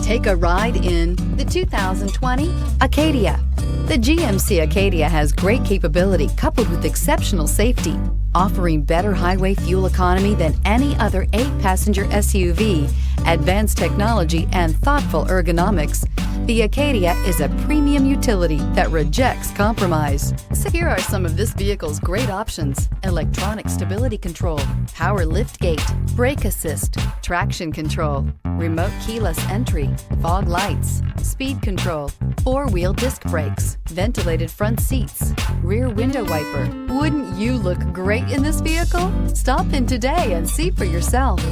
Take a ride in the 2020 Acadia. The GMC Acadia has great capability coupled with exceptional safety, offering better highway fuel economy than any other 8-passenger SUV, advanced technology, and thoughtful ergonomics. The Acadia is a premium utility that rejects compromise. So here are some of this vehicle's great options: electronic stability control, power liftgate, brake assist, traction control, remote keyless entry, fog lights, speed control, 4-wheel disc brakes, ventilated front seats, rear window wiper. Wouldn't you look great in this vehicle? Stop in today and see for yourself.